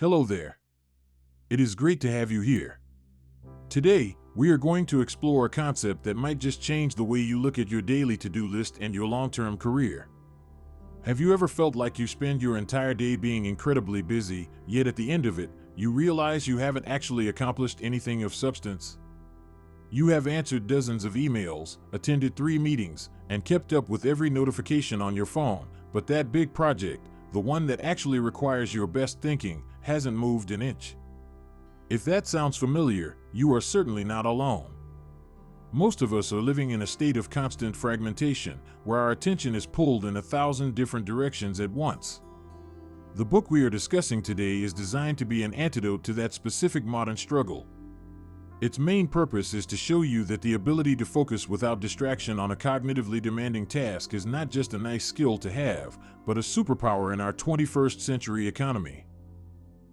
Hello there. It is great to have you here. Today, we are going to explore a concept that might just change the way you look at your daily to-do list and your long-term career. Have you ever felt like you spend your entire day being incredibly busy, yet at the end of it, you realize you haven't actually accomplished anything of substance? You have answered dozens of emails, attended 3 meetings, and kept up with every notification on your phone, but that big project, the one that actually requires your best thinking, hasn't moved an inch. If that sounds familiar, you are certainly not alone. Most of us are living in a state of constant fragmentation, where our attention is pulled in 1,000 different directions at once. The book we are discussing today is designed to be an antidote to that specific modern struggle. Its main purpose is to show you that the ability to focus without distraction on a cognitively demanding task is not just a nice skill to have, but a superpower in our 21st century economy.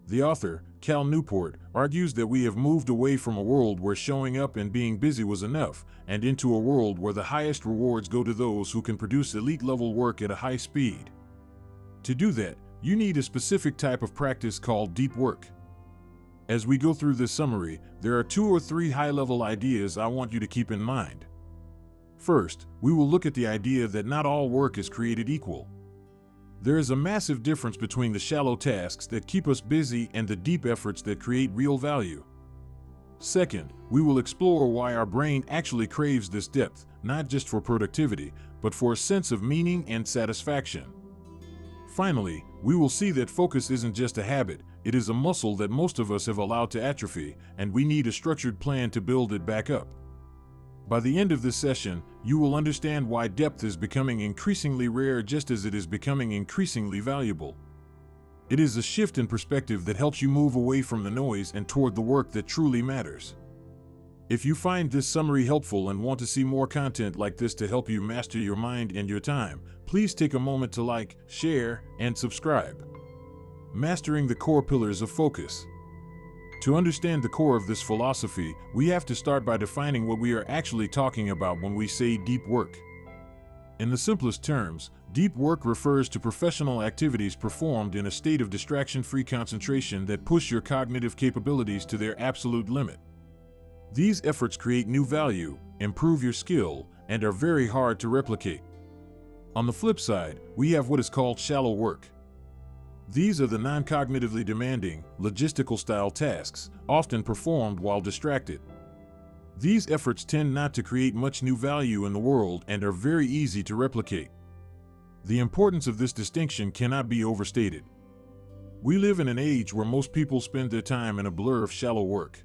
The author, Cal Newport, argues that we have moved away from a world where showing up and being busy was enough, and into a world where the highest rewards go to those who can produce elite-level work at a high speed. To do that, you need a specific type of practice called deep work. As we go through this summary, there are 2 or 3 high-level ideas I want you to keep in mind. First, we will look at the idea that not all work is created equal. There is a massive difference between the shallow tasks that keep us busy and the deep efforts that create real value. Second, we will explore why our brain actually craves this depth, not just for productivity, but for a sense of meaning and satisfaction. Finally, we will see that focus isn't just a habit, it is a muscle that most of us have allowed to atrophy, and we need a structured plan to build it back up. By the end of this session, you will understand why depth is becoming increasingly rare just as it is becoming increasingly valuable. It is a shift in perspective that helps you move away from the noise and toward the work that truly matters. If you find this summary helpful and want to see more content like this to help you master your mind and your time, please take a moment to like, share, and subscribe. Mastering the core pillars of focus. To understand the core of this philosophy, we have to start by defining what we are actually talking about when we say deep work. In the simplest terms, deep work refers to professional activities performed in a state of distraction-free concentration that push your cognitive capabilities to their absolute limit. These efforts create new value, improve your skill, and are very hard to replicate. On the flip side, we have what is called shallow work. These are the non-cognitively demanding, logistical-style tasks, often performed while distracted. These efforts tend not to create much new value in the world and are very easy to replicate. The importance of this distinction cannot be overstated. We live in an age where most people spend their time in a blur of shallow work.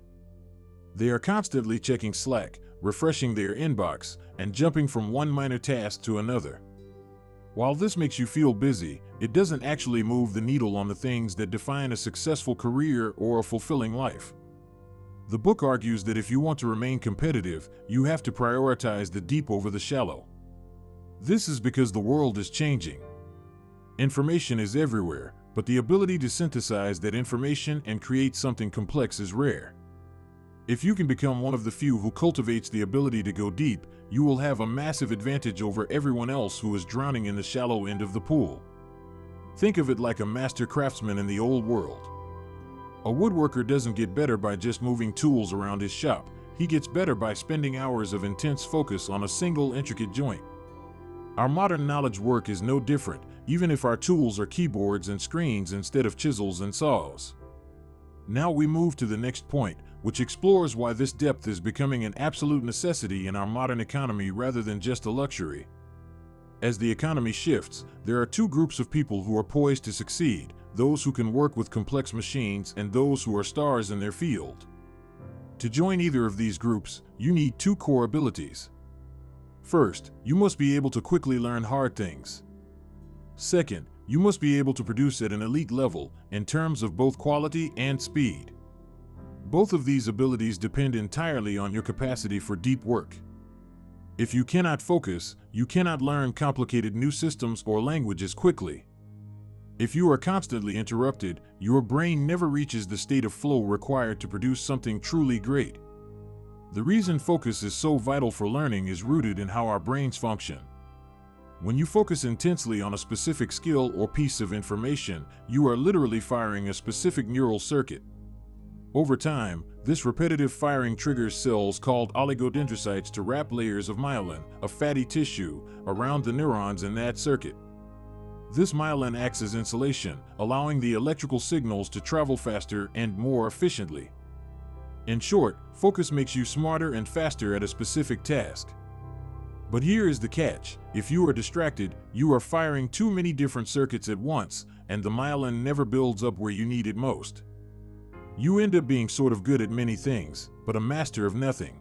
They are constantly checking Slack, refreshing their inbox, and jumping from one minor task to another. While this makes you feel busy, it doesn't actually move the needle on the things that define a successful career or a fulfilling life. The book argues that if you want to remain competitive, you have to prioritize the deep over the shallow. This is because the world is changing. Information is everywhere, but the ability to synthesize that information and create something complex is rare. If you can become one of the few who cultivates the ability to go deep, you will have a massive advantage over everyone else who is drowning in the shallow end of the pool. Think of it like a master craftsman in the old world. A woodworker doesn't get better by just moving tools around his shop. He gets better by spending hours of intense focus on a single intricate joint. Our modern knowledge work is no different, even if our tools are keyboards and screens instead of chisels and saws. Now we move to the next point, which explores why this depth is becoming an absolute necessity in our modern economy rather than just a luxury. As the economy shifts, there are 2 groups of people who are poised to succeed: those who can work with complex machines and those who are stars in their field. To join either of these groups, you need 2 core abilities. First, you must be able to quickly learn hard things. Second, you must be able to produce at an elite level in terms of both quality and speed. Both of these abilities depend entirely on your capacity for deep work. If you cannot focus, you cannot learn complicated new systems or languages quickly. If you are constantly interrupted, your brain never reaches the state of flow required to produce something truly great. The reason focus is so vital for learning is rooted in how our brains function. When you focus intensely on a specific skill or piece of information, you are literally firing a specific neural circuit. Over time, this repetitive firing triggers cells called oligodendrocytes to wrap layers of myelin, a fatty tissue, around the neurons in that circuit. This myelin acts as insulation, allowing the electrical signals to travel faster and more efficiently. In short, focus makes you smarter and faster at a specific task. But here is the catch: if you are distracted, you are firing too many different circuits at once, and the myelin never builds up where you need it most. You end up being sort of good at many things, but a master of nothing.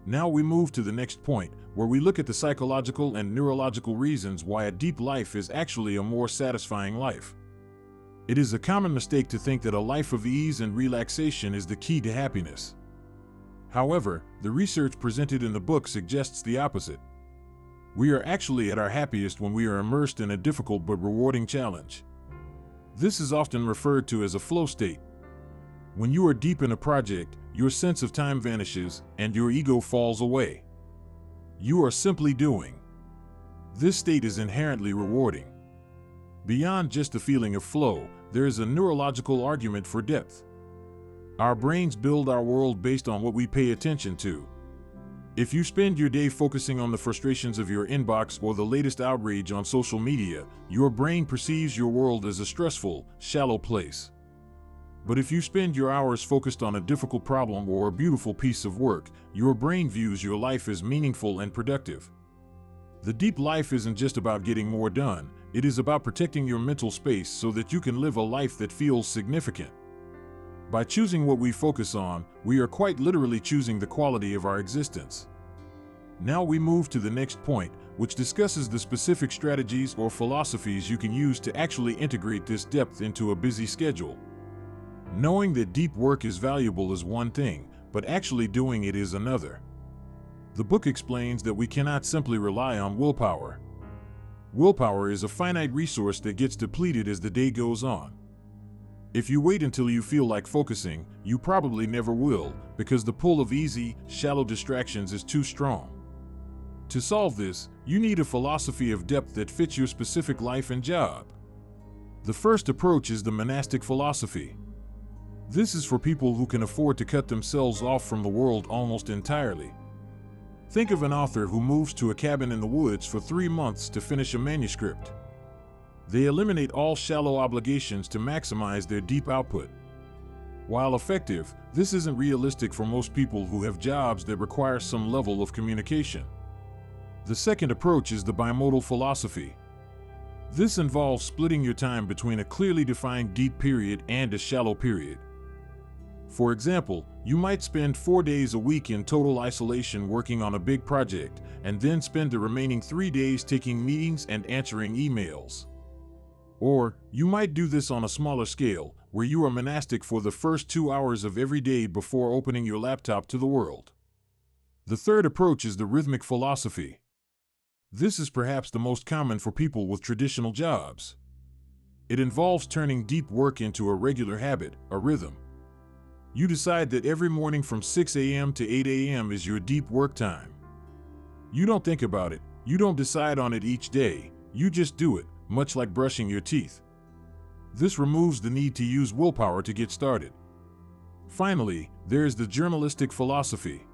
Now we move to the next point, where we look at the psychological and neurological reasons why a deep life is actually a more satisfying life. It is a common mistake to think that a life of ease and relaxation is the key to happiness. However, the research presented in the book suggests the opposite. We are actually at our happiest when we are immersed in a difficult but rewarding challenge. This is often referred to as a flow state. When you are deep in a project, your sense of time vanishes and your ego falls away. You are simply doing. This state is inherently rewarding. Beyond just the feeling of flow, there is a neurological argument for depth. Our brains build our world based on what we pay attention to. If you spend your day focusing on the frustrations of your inbox or the latest outrage on social media, your brain perceives your world as a stressful, shallow place. But if you spend your hours focused on a difficult problem or a beautiful piece of work, your brain views your life as meaningful and productive. The deep life isn't just about getting more done, it is about protecting your mental space so that you can live a life that feels significant. By choosing what we focus on, we are quite literally choosing the quality of our existence. Now we move to the next point, which discusses the specific strategies or philosophies you can use to actually integrate this depth into a busy schedule. Knowing that deep work is valuable is one thing, but actually doing it is another. The book explains that we cannot simply rely on willpower. Willpower is a finite resource that gets depleted as the day goes on. If you wait until you feel like focusing, you probably never will, because the pull of easy, shallow distractions is too strong. To solve this, you need a philosophy of depth that fits your specific life and job. The first approach is the monastic philosophy. This is for people who can afford to cut themselves off from the world almost entirely. Think of an author who moves to a cabin in the woods for 3 months to finish a manuscript. They eliminate all shallow obligations to maximize their deep output. While effective, this isn't realistic for most people who have jobs that require some level of communication. The second approach is the bimodal philosophy. This involves splitting your time between a clearly defined deep period and a shallow period. For example, you might spend 4 days a week in total isolation working on a big project, and then spend the remaining 3 days taking meetings and answering emails. Or, you might do this on a smaller scale, where you are monastic for the first 2 hours of every day before opening your laptop to the world. The third approach is the rhythmic philosophy. This is perhaps the most common for people with traditional jobs. It involves turning deep work into a regular habit, a rhythm. You decide that every morning from 6 a.m. to 8 a.m. is your deep work time. You don't think about it, you don't decide on it each day, you just do it, much like brushing your teeth. This removes the need to use willpower to get started. Finally, there is the journalistic philosophy.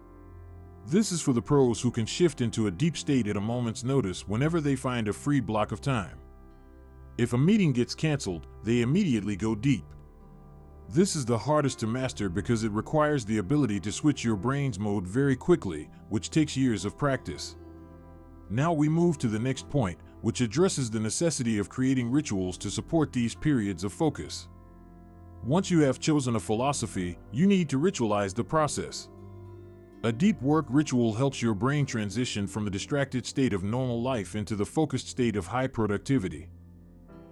This is for the pros who can shift into a deep state at a moment's notice whenever they find a free block of time. If a meeting gets canceled, they immediately go deep. This is the hardest to master because it requires the ability to switch your brain's mode very quickly, which takes years of practice. Now we move to the next point, which addresses the necessity of creating rituals to support these periods of focus. Once you have chosen a philosophy, you need to ritualize the process. A deep work ritual helps your brain transition from the distracted state of normal life into the focused state of high productivity.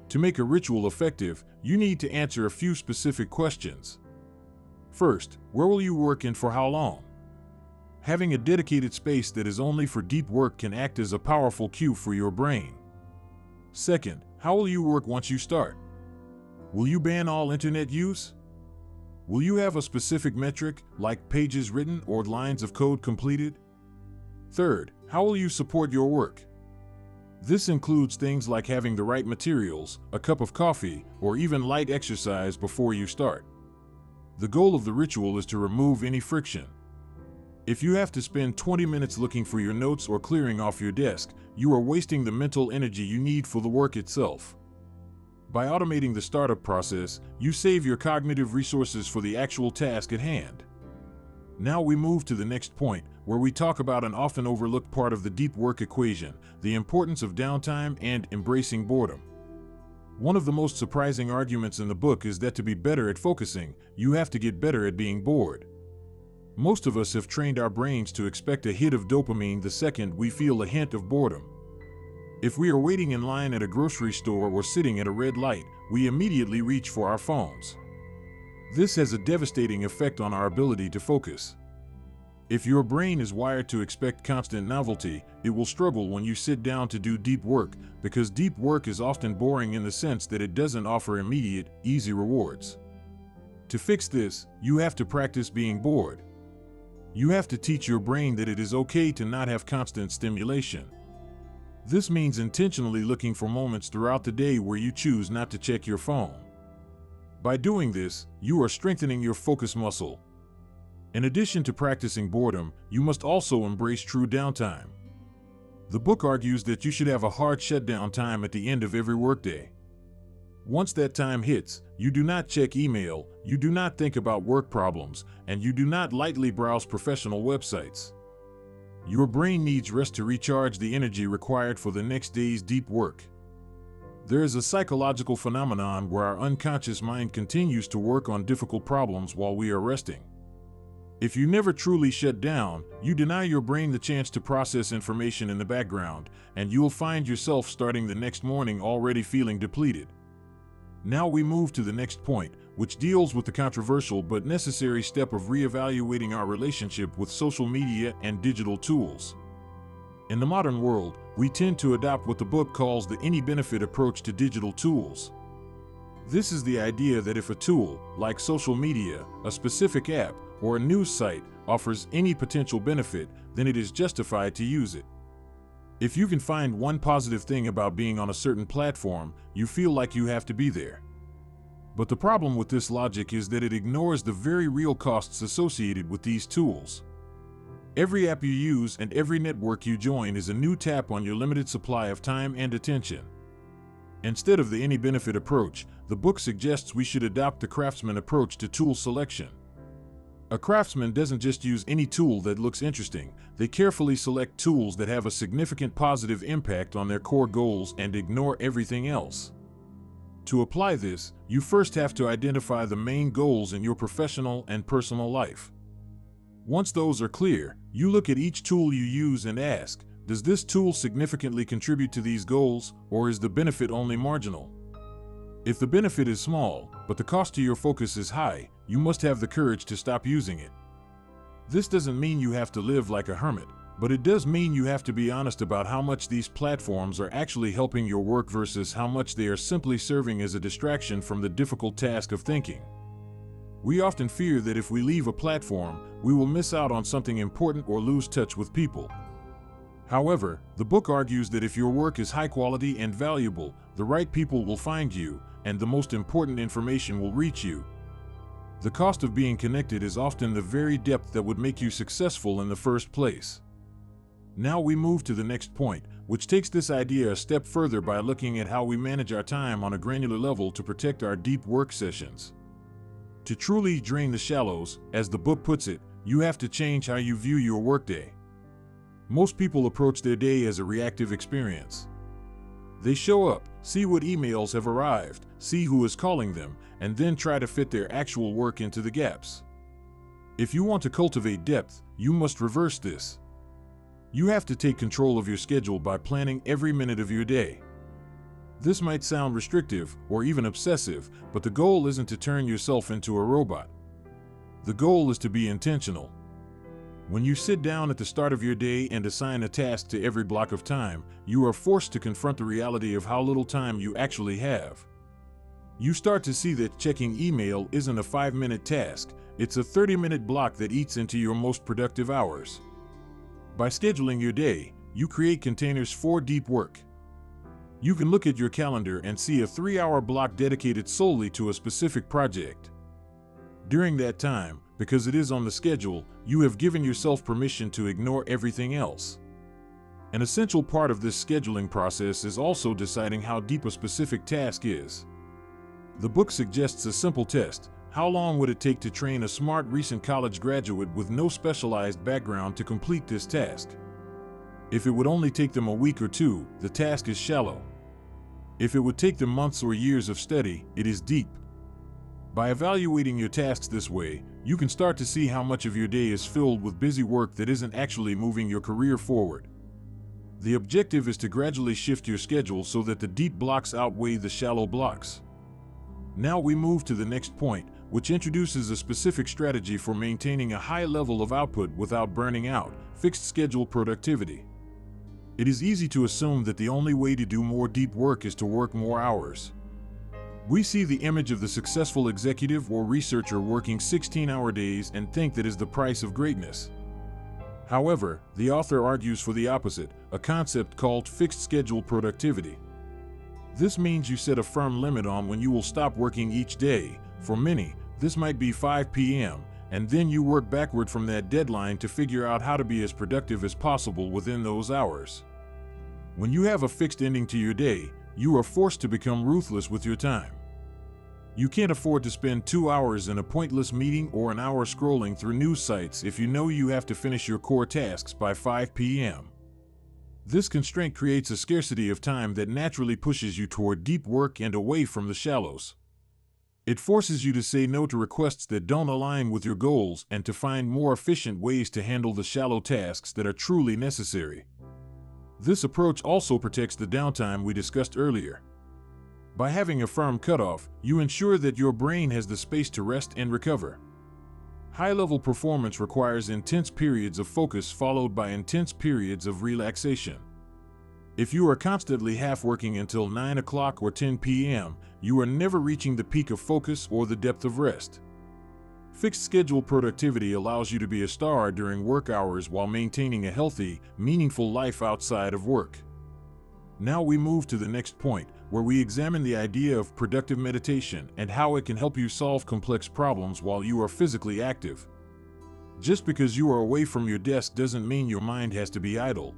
To make a ritual effective, you need to answer a few specific questions. First, where will you work and for how long? Having a dedicated space that is only for deep work can act as a powerful cue for your brain. Second, how will you work once you start? Will you ban all internet use? Will you have a specific metric, like pages written or lines of code completed? Third, how will you support your work? This includes things like having the right materials, a cup of coffee, or even light exercise before you start. The goal of the ritual is to remove any friction. If you have to spend 20 minutes looking for your notes or clearing off your desk, you are wasting the mental energy you need for the work itself. By automating the startup process, you save your cognitive resources for the actual task at hand. Now we move to the next point, where we talk about an often overlooked part of the deep work equation, the importance of downtime and embracing boredom. One of the most surprising arguments in the book is that to be better at focusing, you have to get better at being bored. Most of us have trained our brains to expect a hit of dopamine the second we feel a hint of boredom. If we are waiting in line at a grocery store or sitting at a red light, we immediately reach for our phones. This has a devastating effect on our ability to focus. If your brain is wired to expect constant novelty, it will struggle when you sit down to do deep work, because deep work is often boring in the sense that it doesn't offer immediate, easy rewards. To fix this, you have to practice being bored. You have to teach your brain that it is okay to not have constant stimulation. This means intentionally looking for moments throughout the day where you choose not to check your phone. By doing this, you are strengthening your focus muscle. In addition to practicing boredom, you must also embrace true downtime. The book argues that you should have a hard shutdown time at the end of every workday. Once that time hits, you do not check email, you do not think about work problems, and you do not lightly browse professional websites. Your brain needs rest to recharge the energy required for the next day's deep work. There is a psychological phenomenon where our unconscious mind continues to work on difficult problems while we are resting. If you never truly shut down, you deny your brain the chance to process information in the background, and you will find yourself starting the next morning already feeling depleted. Now we move to the next point, which deals with the controversial but necessary step of reevaluating our relationship with social media and digital tools. In the modern world, we tend to adopt what the book calls the any-benefit approach to digital tools. This is the idea that if a tool, like social media, a specific app, or a news site, offers any potential benefit, then it is justified to use it. If you can find one positive thing about being on a certain platform, you feel like you have to be there. But the problem with this logic is that it ignores the very real costs associated with these tools. Every app you use and every network you join is a new tap on your limited supply of time and attention. Instead of the any-benefit approach, the book suggests we should adopt the craftsman approach to tool selection. A craftsman doesn't just use any tool that looks interesting, they carefully select tools that have a significant positive impact on their core goals and ignore everything else. To apply this, you first have to identify the main goals in your professional and personal life. Once those are clear, you look at each tool you use and ask, does this tool significantly contribute to these goals, or is the benefit only marginal? If the benefit is small, but the cost to your focus is high, you must have the courage to stop using it. This doesn't mean you have to live like a hermit, but it does mean you have to be honest about how much these platforms are actually helping your work versus how much they are simply serving as a distraction from the difficult task of thinking. We often fear that if we leave a platform, we will miss out on something important or lose touch with people. However, the book argues that if your work is high quality and valuable, the right people will find you, and the most important information will reach you. The cost of being connected is often the very depth that would make you successful in the first place. Now we move to the next point, which takes this idea a step further by looking at how we manage our time on a granular level to protect our deep work sessions. To truly drain the shallows, as the book puts it, you have to change how you view your workday. Most people approach their day as a reactive experience. They show up, see what emails have arrived, see who is calling them, and then try to fit their actual work into the gaps. If you want to cultivate depth, you must reverse this. You have to take control of your schedule by planning every minute of your day. This might sound restrictive or even obsessive, but the goal isn't to turn yourself into a robot. The goal is to be intentional. When you sit down at the start of your day and assign a task to every block of time, you are forced to confront the reality of how little time you actually have. You start to see that checking email isn't a 5-minute task, it's a 30-minute block that eats into your most productive hours. By scheduling your day, you create containers for deep work. You can look at your calendar and see a 3-hour block dedicated solely to a specific project. During that time, because it is on the schedule, you have given yourself permission to ignore everything else. An essential part of this scheduling process is also deciding how deep a specific task is. The book suggests a simple test. How long would it take to train a smart recent college graduate with no specialized background to complete this task? If it would only take them a week or two, the task is shallow. If it would take them months or years of study, it is deep. By evaluating your tasks this way, you can start to see how much of your day is filled with busy work that isn't actually moving your career forward. The objective is to gradually shift your schedule so that the deep blocks outweigh the shallow blocks. Now we move to the next point, which introduces a specific strategy for maintaining a high level of output without burning out: fixed schedule productivity. It is easy to assume that the only way to do more deep work is to work more hours. We see the image of the successful executive or researcher working 16-hour days and think that is the price of greatness. However, the author argues for the opposite, a concept called fixed schedule productivity. This means you set a firm limit on when you will stop working each day. For many, this might be 5 p.m., and then you work backward from that deadline to figure out how to be as productive as possible within those hours. When you have a fixed ending to your day, you are forced to become ruthless with your time. You can't afford to spend 2 hours in a pointless meeting or an hour scrolling through news sites if you know you have to finish your core tasks by 5 p.m. This constraint creates a scarcity of time that naturally pushes you toward deep work and away from the shallows. It forces you to say no to requests that don't align with your goals and to find more efficient ways to handle the shallow tasks that are truly necessary. This approach also protects the downtime we discussed earlier. By having a firm cutoff, you ensure that your brain has the space to rest and recover. High-level performance requires intense periods of focus followed by intense periods of relaxation. If you are constantly half-working until 9 o'clock or 10 p.m., you are never reaching the peak of focus or the depth of rest. Fixed schedule productivity allows you to be a star during work hours while maintaining a healthy, meaningful life outside of work. Now we move to the next point, where we examine the idea of productive meditation and how it can help you solve complex problems while you are physically active. Just because you are away from your desk doesn't mean your mind has to be idle.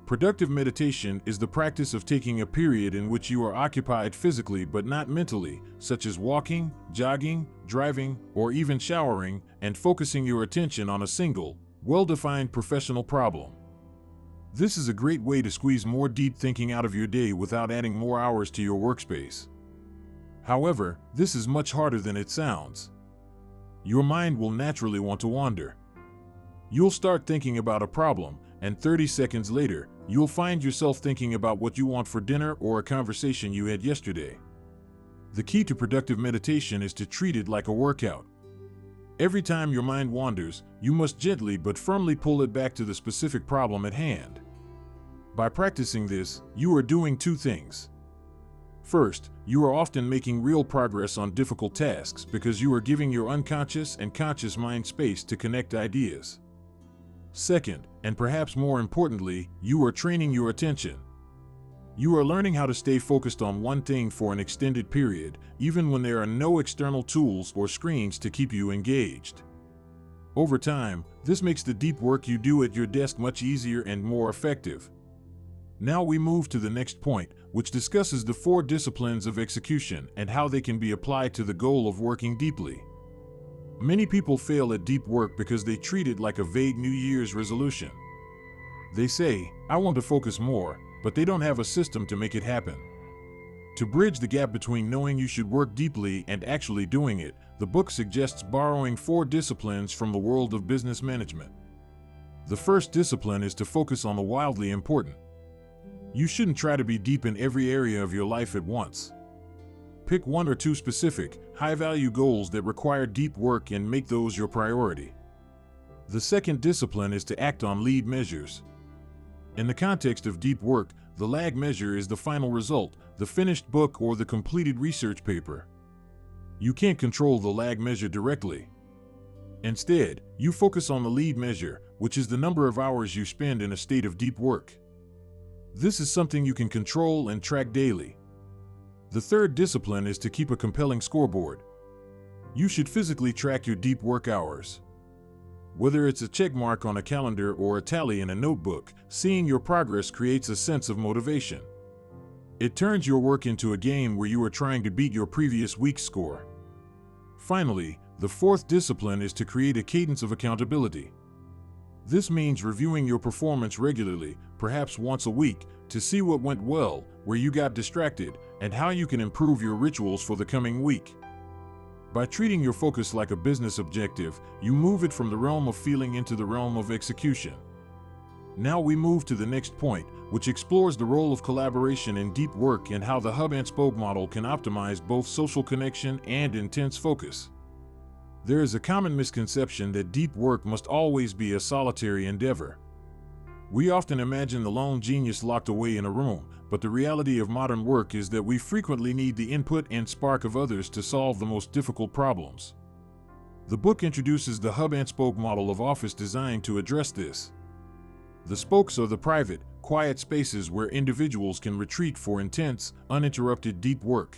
Productive meditation is the practice of taking a period in which you are occupied physically but not mentally, such as walking, jogging, driving, or even showering, and focusing your attention on a single, well-defined professional problem. This is a great way to squeeze more deep thinking out of your day without adding more hours to your workspace. However, this is much harder than it sounds. Your mind will naturally want to wander. You'll start thinking about a problem, and 30 seconds later, you'll find yourself thinking about what you want for dinner or a conversation you had yesterday. The key to productive meditation is to treat it like a workout. Every time your mind wanders, you must gently but firmly pull it back to the specific problem at hand. By practicing this, you are doing two things. First, you are often making real progress on difficult tasks because you are giving your unconscious and conscious mind space to connect ideas. Second, and perhaps more importantly, you are training your attention. You are learning how to stay focused on one thing for an extended period, even when there are no external tools or screens to keep you engaged. Over time, this makes the deep work you do at your desk much easier and more effective. Now we move to the next point, which discusses the 4 disciplines of execution and how they can be applied to the goal of working deeply. Many people fail at deep work because they treat it like a vague New Year's resolution. They say, "I want to focus more," but they don't have a system to make it happen. To bridge the gap between knowing you should work deeply and actually doing it, the book suggests borrowing 4 disciplines from the world of business management. The first discipline is to focus on the wildly important. You shouldn't try to be deep in every area of your life at once. Pick 1 or 2 specific, high-value goals that require deep work and make those your priority. The second discipline is to act on lead measures. In the context of deep work, the lag measure is the final result, the finished book or the completed research paper. You can't control the lag measure directly. Instead, you focus on the lead measure, which is the number of hours you spend in a state of deep work. This is something you can control and track daily. The third discipline is to keep a compelling scoreboard. You should physically track your deep work hours. Whether it's a check mark on a calendar or a tally in a notebook, seeing your progress creates a sense of motivation. It turns your work into a game where you are trying to beat your previous week's score. Finally, the fourth discipline is to create a cadence of accountability. This means reviewing your performance regularly, perhaps once a week, to see what went well, where you got distracted, and how you can improve your rituals for the coming week. By treating your focus like a business objective, you move it from the realm of feeling into the realm of execution. Now we move to the next point, which explores the role of collaboration in deep work and how the hub-and-spoke model can optimize both social connection and intense focus. There is a common misconception that deep work must always be a solitary endeavor. We often imagine the lone genius locked away in a room, but the reality of modern work is that we frequently need the input and spark of others to solve the most difficult problems. The book introduces the hub-and-spoke model of office design to address this. The spokes are the private, quiet spaces where individuals can retreat for intense, uninterrupted deep work.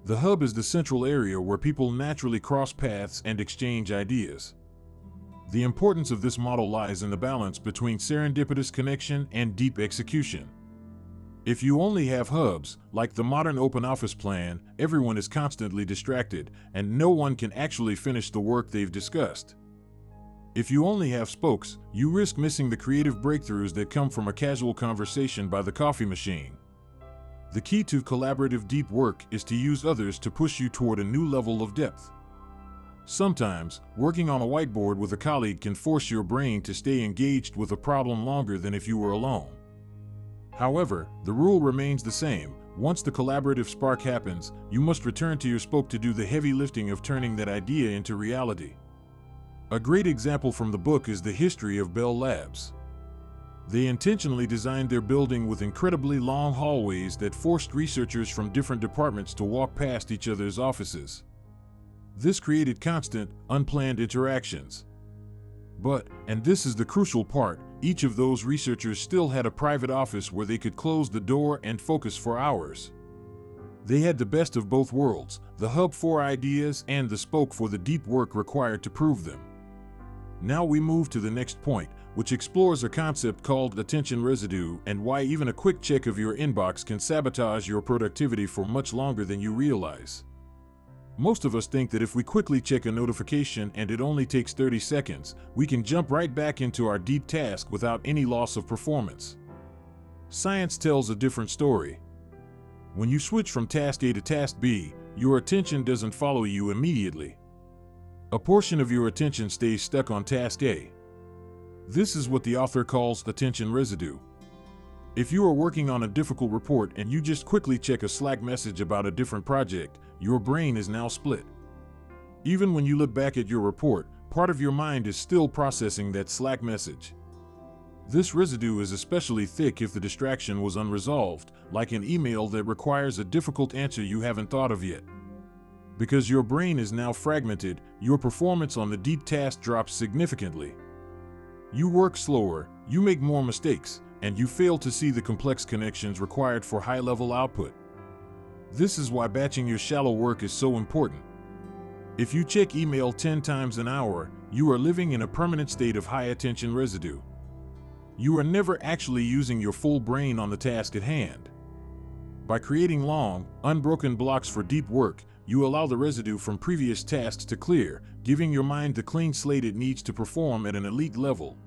The hub is the central area where people naturally cross paths and exchange ideas. The importance of this model lies in the balance between serendipitous connection and deep execution. If you only have hubs, like the modern open office plan, everyone is constantly distracted, and no one can actually finish the work they've discussed. If you only have spokes, you risk missing the creative breakthroughs that come from a casual conversation by the coffee machine. The key to collaborative deep work is to use others to push you toward a new level of depth. Sometimes, working on a whiteboard with a colleague can force your brain to stay engaged with a problem longer than if you were alone. However, the rule remains the same. Once the collaborative spark happens, you must return to your spoke to do the heavy lifting of turning that idea into reality. A great example from the book is the history of Bell Labs. They intentionally designed their building with incredibly long hallways that forced researchers from different departments to walk past each other's offices. This created constant, unplanned interactions. But, and this is the crucial part, each of those researchers still had a private office where they could close the door and focus for hours. They had the best of both worlds, the hub for ideas and the spoke for the deep work required to prove them. Now we move to the next point, which explores a concept called attention residue and why even a quick check of your inbox can sabotage your productivity for much longer than you realize. Most of us think that if we quickly check a notification and it only takes 30 seconds, we can jump right back into our deep task without any loss of performance. Science tells a different story. When you switch from task A to task B, your attention doesn't follow you immediately. A portion of your attention stays stuck on task A. This is what the author calls attention residue. If you are working on a difficult report and you just quickly check a Slack message about a different project, your brain is now split. Even when you look back at your report, part of your mind is still processing that Slack message. This residue is especially thick if the distraction was unresolved, like an email that requires a difficult answer you haven't thought of yet. Because your brain is now fragmented, your performance on the deep task drops significantly. You work slower, you make more mistakes, and you fail to see the complex connections required for high-level output. This is why batching your shallow work is so important. If you check email 10 times an hour, you are living in a permanent state of high attention residue. You are never actually using your full brain on the task at hand. By creating long, unbroken blocks for deep work, you allow the residue from previous tasks to clear, giving your mind the clean slate it needs to perform at an elite level.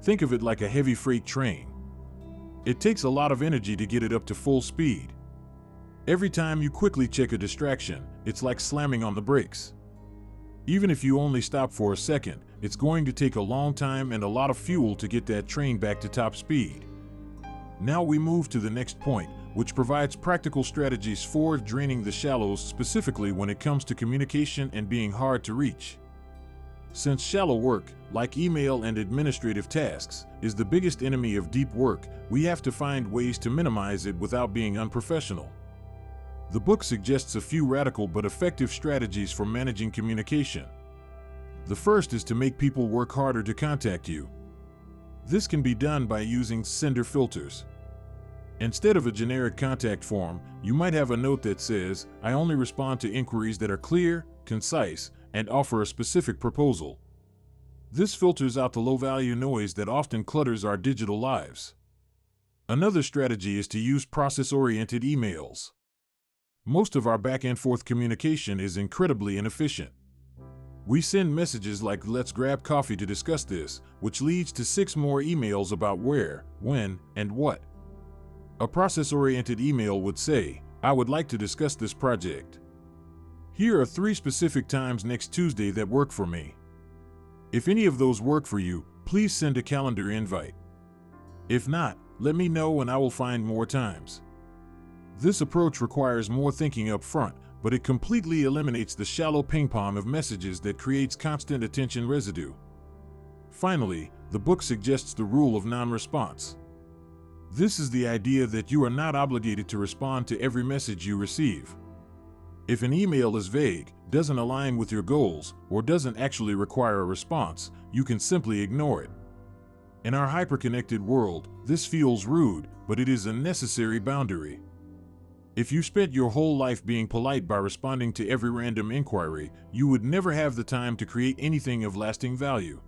Think of it like a heavy freight train. It takes a lot of energy to get it up to full speed. Every time you quickly check a distraction, it's like slamming on the brakes. Even if you only stop for a second, it's going to take a long time and a lot of fuel to get that train back to top speed. Now we move to the next point, which provides practical strategies for draining the shallows, specifically when it comes to communication and being hard to reach. Since shallow work, like email and administrative tasks, is the biggest enemy of deep work, we have to find ways to minimize it without being unprofessional. The book suggests a few radical but effective strategies for managing communication. The first is to make people work harder to contact you. This can be done by using sender filters. Instead of a generic contact form, you might have a note that says, "I only respond to inquiries that are clear, concise, and offer a specific proposal." This filters out the low-value noise that often clutters our digital lives. Another strategy is to use process-oriented emails. Most of our back-and-forth communication is incredibly inefficient. We send messages like "let's grab coffee to discuss this," which leads to 6 more emails about where, when, and what. A process-oriented email would say, "I would like to discuss this project. Here are 3 specific times next Tuesday that work for me. If any of those work for you, please send a calendar invite. If not, let me know and I will find more times." This approach requires more thinking up front, but it completely eliminates the shallow ping-pong of messages that creates constant attention residue. Finally, the book suggests the rule of non-response. This is the idea that you are not obligated to respond to every message you receive. If an email is vague, doesn't align with your goals, or doesn't actually require a response, you can simply ignore it. In our hyper-connected world, this feels rude, but it is a necessary boundary. If you spent your whole life being polite by responding to every random inquiry, you would never have the time to create anything of lasting value.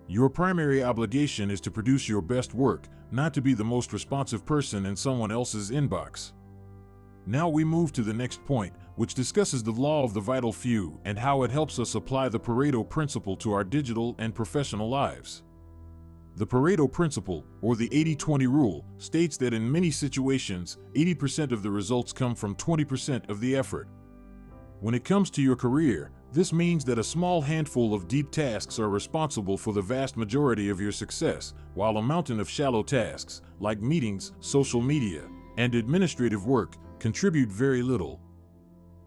Your primary obligation is to produce your best work, not to be the most responsive person in someone else's inbox. Now we move to the next point, which discusses the law of the vital few and how it helps us apply the Pareto principle to our digital and professional lives. The Pareto principle, or the 80-20 rule, states that in many situations, 80% of the results come from 20% of the effort. When it comes to your career, this means that a small handful of deep tasks are responsible for the vast majority of your success, while a mountain of shallow tasks, like meetings, social media, and administrative work, contribute very little.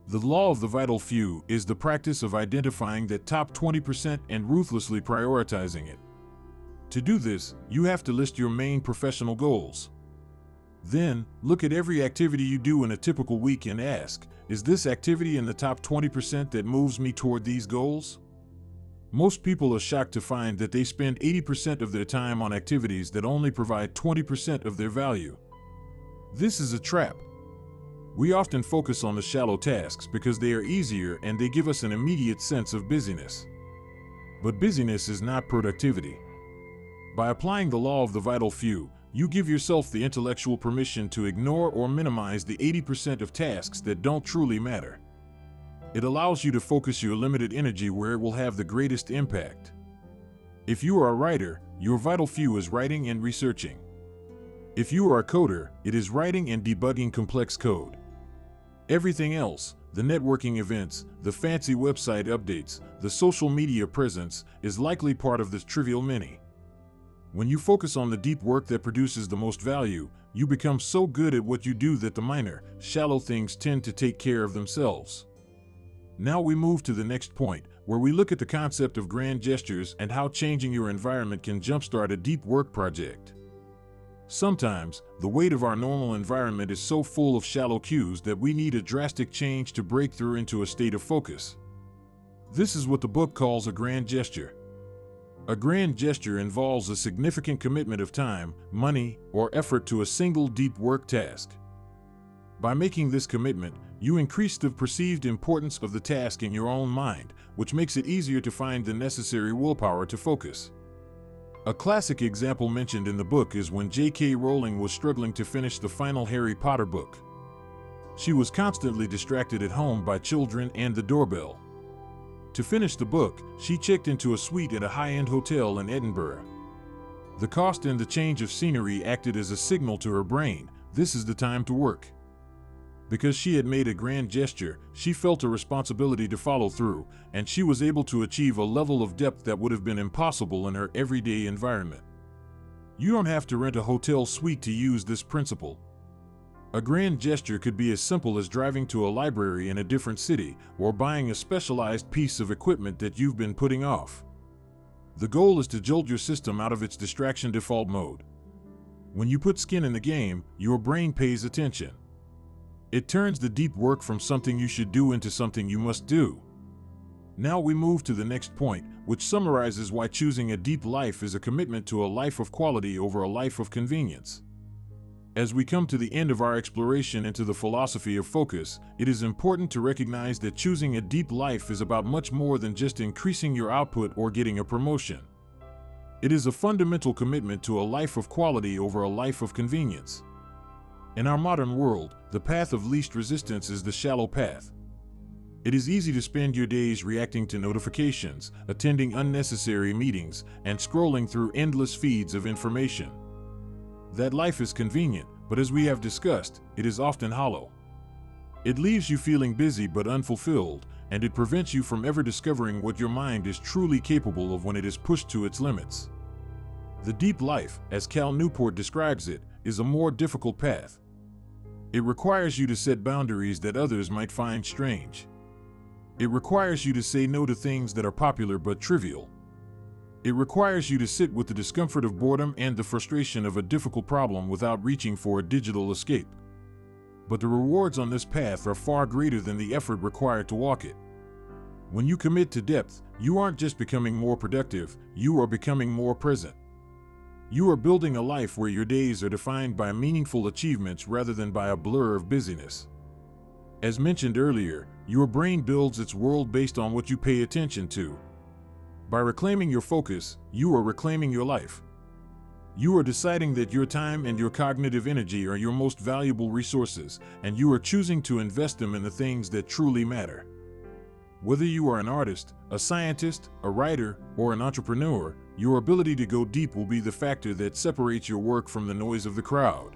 The law of the vital few is the practice of identifying that top 20% and ruthlessly prioritizing it. To do this, you have to list your main professional goals. Then, look at every activity you do in a typical week and ask, is this activity in the top 20% that moves me toward these goals? Most people are shocked to find that they spend 80% of their time on activities that only provide 20% of their value. This is a trap. We often focus on the shallow tasks because they are easier and they give us an immediate sense of busyness. But busyness is not productivity. By applying the law of the vital few, you give yourself the intellectual permission to ignore or minimize the 80% of tasks that don't truly matter. It allows you to focus your limited energy where it will have the greatest impact. If you are a writer, your vital few is writing and researching. If you are a coder, it is writing and debugging complex code. Everything else, the networking events, the fancy website updates, the social media presence, is likely part of this trivial mini. When you focus on the deep work that produces the most value, you become so good at what you do that the minor, shallow things tend to take care of themselves. Now we move to the next point, where we look at the concept of grand gestures and how changing your environment can jumpstart a deep work project. Sometimes, the weight of our normal environment is so full of shallow cues that we need a drastic change to break through into a state of focus. This is what the book calls a grand gesture. A grand gesture involves a significant commitment of time, money, or effort to a single deep work task. By making this commitment, you increase the perceived importance of the task in your own mind, which makes it easier to find the necessary willpower to focus. A classic example mentioned in the book is when J.K. Rowling was struggling to finish the final Harry Potter book. She was constantly distracted at home by children and the doorbell. To finish the book, she checked into a suite at a high-end hotel in Edinburgh. The cost and the change of scenery acted as a signal to her brain, this is the time to work. Because she had made a grand gesture, she felt a responsibility to follow through, and she was able to achieve a level of depth that would have been impossible in her everyday environment. You don't have to rent a hotel suite to use this principle. A grand gesture could be as simple as driving to a library in a different city or buying a specialized piece of equipment that you've been putting off. The goal is to jolt your system out of its distraction default mode. When you put skin in the game, your brain pays attention. It turns the deep work from something you should do into something you must do. Now we move to the next point, which summarizes why choosing a deep life is a commitment to a life of quality over a life of convenience. As we come to the end of our exploration into the philosophy of focus, it is important to recognize that choosing a deep life is about much more than just increasing your output or getting a promotion. It is a fundamental commitment to a life of quality over a life of convenience. In our modern world, the path of least resistance is the shallow path. It is easy to spend your days reacting to notifications, attending unnecessary meetings, and scrolling through endless feeds of information. That life is convenient, but as we have discussed, it is often hollow. It leaves you feeling busy but unfulfilled, and it prevents you from ever discovering what your mind is truly capable of when it is pushed to its limits. The deep life, as Cal Newport describes it, is a more difficult path. It requires you to set boundaries that others might find strange. It requires you to say no to things that are popular but trivial. It requires you to sit with the discomfort of boredom and the frustration of a difficult problem without reaching for a digital escape. But the rewards on this path are far greater than the effort required to walk it. When you commit to depth, you aren't just becoming more productive, you are becoming more present. You are building a life where your days are defined by meaningful achievements rather than by a blur of busyness. As mentioned earlier, your brain builds its world based on what you pay attention to. By reclaiming your focus, you are reclaiming your life. You are deciding that your time and your cognitive energy are your most valuable resources, and you are choosing to invest them in the things that truly matter. Whether you are an artist, a scientist, a writer, or an entrepreneur, your ability to go deep will be the factor that separates your work from the noise of the crowd.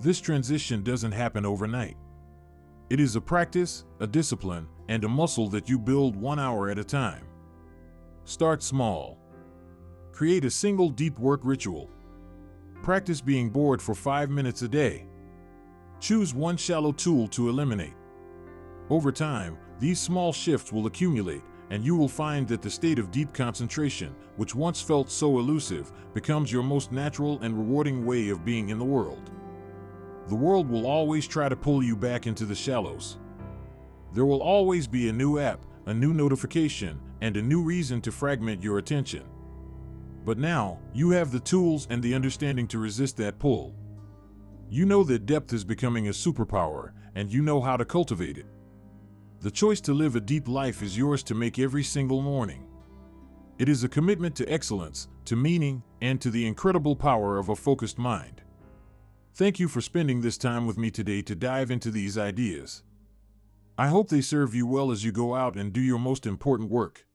This transition doesn't happen overnight. It is a practice, a discipline, and a muscle that you build 1 hour at a time. Start small. Create a single deep work ritual. Practice being bored for 5 minutes a day. Choose one shallow tool to eliminate. Over time, these small shifts will accumulate, and you will find that the state of deep concentration, which once felt so elusive, becomes your most natural and rewarding way of being in the world. The world will always try to pull you back into the shallows. There will always be a new app, a new notification, and a new reason to fragment your attention. But now, you have the tools and the understanding to resist that pull. You know that depth is becoming a superpower, and you know how to cultivate it. The choice to live a deep life is yours to make every single morning. It is a commitment to excellence, to meaning, and to the incredible power of a focused mind. Thank you for spending this time with me today to dive into these ideas. I hope they serve you well as you go out and do your most important work.